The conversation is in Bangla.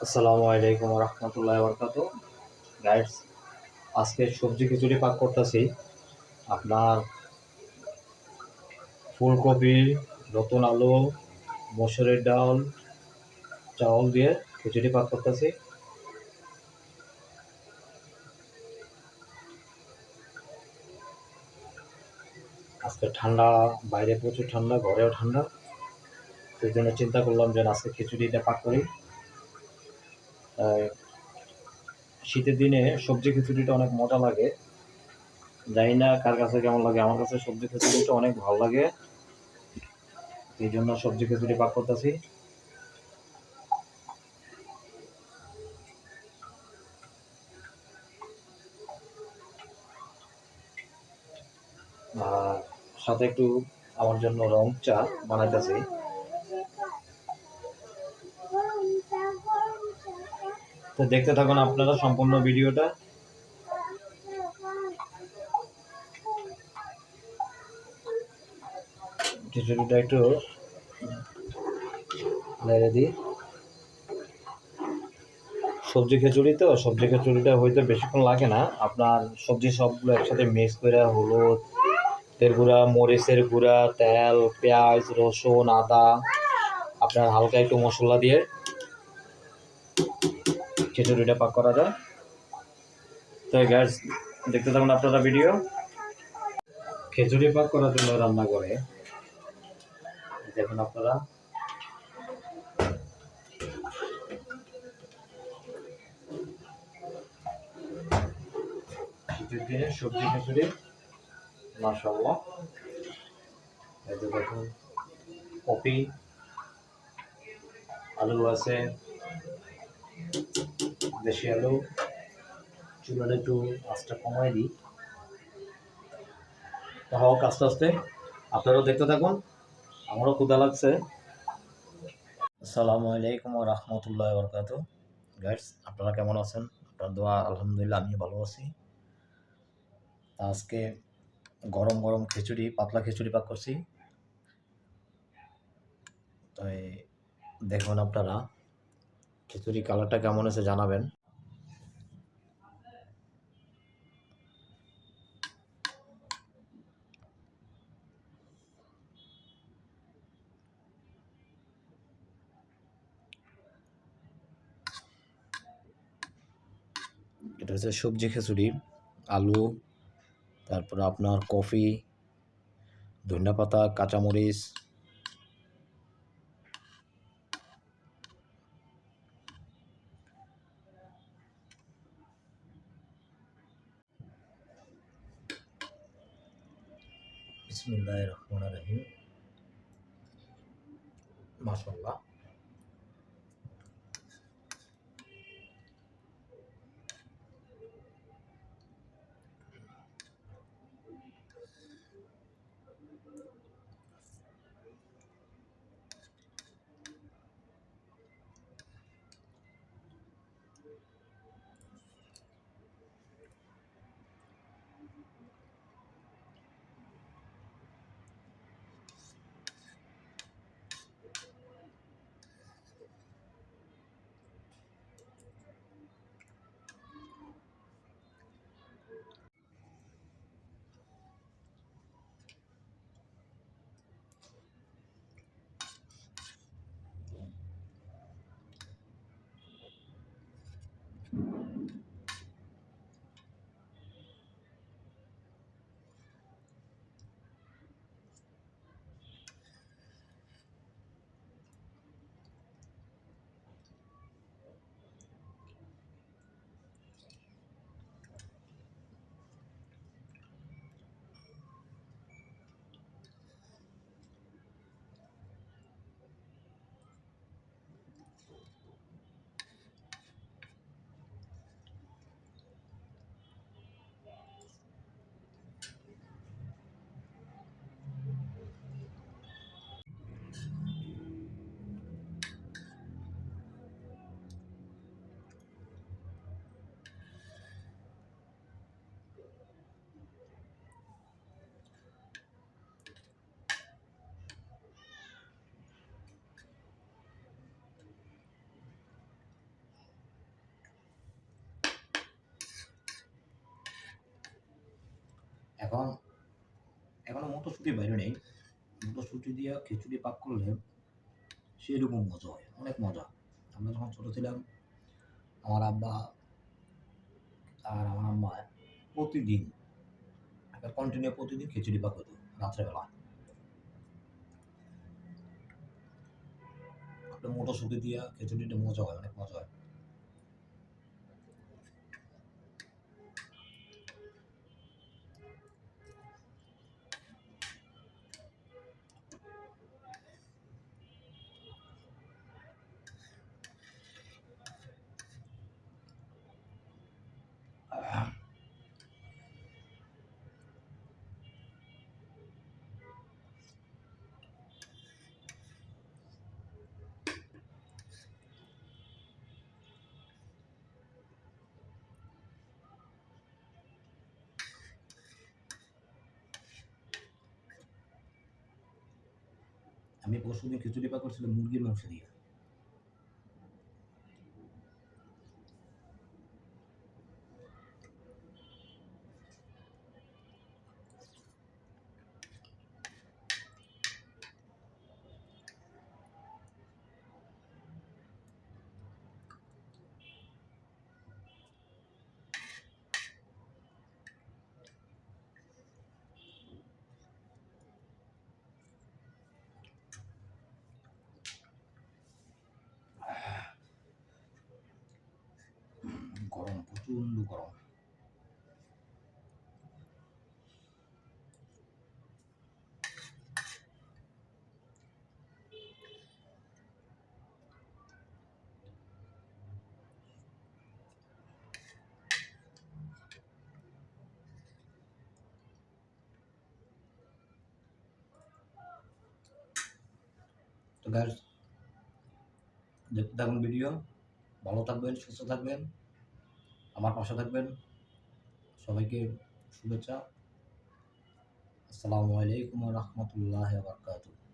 আসসালামু আলাইকুম রহমতুল্লাহ বরকাত। গাইডস, আজকে সবজি খিচুড়ি পাক করতেছি। আপনার ফুলকপি, নতুন আলু, মসুরের ডাল, চাউল দিয়ে খিচুড়ি পাক করতেছি। আজকে ঠান্ডা, বাইরে প্রচুর ঠান্ডা, ঘরেও ঠান্ডা। সেই জন্য চিন্তা করলাম যে আজকে খিচুড়িটা পাক করি। তাই শীতের দিনে সবজি খিচুড়িটা অনেক মজা লাগে। জানি না কার কাছে কেমন লাগে, আমার কাছে সবজি খিচুড়িটা অনেক ভালো লাগে। এই জন্য সবজি খিচুড়ি পাক করতেছি। আর সাথে একটু আমার জন্য রং চা বানাইতেছি। তো দেখতে থাকুন আপনারা সম্পূর্ণ ভিডিওটা। খিচুড়িটা একটু নেড়ে দিই। সবজি খিচুড়ি, তো সবজি খিচুড়িটা হইতে বেশিক্ষণ লাগে না। আপনার সবজি সবগুলো একসাথে মিক্স করে হলুদ, তেল গুঁড়া, মরিচের গুঁড়া, তেল, পেঁয়াজ, রসুন, আদা, আপনার হালকা একটু মশলা দিয়ে খিচুড়িটা পাক করা যায়। তো গ্যাস, দেখতে থাকুন আপনারা ভিডিও। খিচুড়ি পাক করার জন্য রান্না করে দেখুন আপনারা। শীতের দিনে সবজি খিচুড়ি মাশাআল্লাহ। এই যে দেখুন, কপি, আলু আছে, দেশি আলু। চুলাটা একটু আঁচটা কমাই দিই, তো হোক আস্তে আস্তে। আপনারাও দেখতে থাকুন, আমারও ক্ষুধা লাগছে। আসসালামু আলাইকুম রহমতুল্লাহ বরকাত। গাইডস, আপনারা কেমন আছেন? আপনার দোয়া আলহামদুলিল্লাহ আমি ভালো আছি। আজকে গরম গরম খিচুড়ি, পাতলা খিচুড়ি পাক করছি। তাই দেখুন আপনারা, খিচুড়ি কালারটা কেমন আছে জানাবেন। এটা হচ্ছে সবজি খিচুড়ি। আলু, তারপরে আপনার কফি, ধনিয়া পাতা, কাঁচামরিচ, বিসমিল্লাহির রহমানির রহিম। মাশাআল্লাহ। এখন এখনো মটরশুঁটি বাইরে নেই। মটরশুঁটি দিয়ে খিচুড়ি পাক করলে সেরকম মজা হয়, অনেক মজা। আমরা যখন ছোট ছিলাম, আমার আব্বা আর আমার আম্মা প্রতিদিন কন্টিনিউ প্রতিদিন খিচুড়ি পাক হতো রাত্রেবেলা। আপনার মটরশুঁটি দিয়ে খিচুড়িটা মজা হয়, অনেক মজা হয়। আমি পরশুদিন খিচুড়ি পাক করছিলাম মুরগির মাংস দিয়ে। গরম, প্রচণ্ড গরম। তো গাইস, দেখতে থাকুন ভিডিও, ভালো থাকবেন, সুস্থ থাকবেন, আমার পাশে থাকবেন। সবাইকে শুভেচ্ছা। আসসালামু আলাইকুম ওয়া রাহমাতুল্লাহি ওয়া বারাকাতুহু।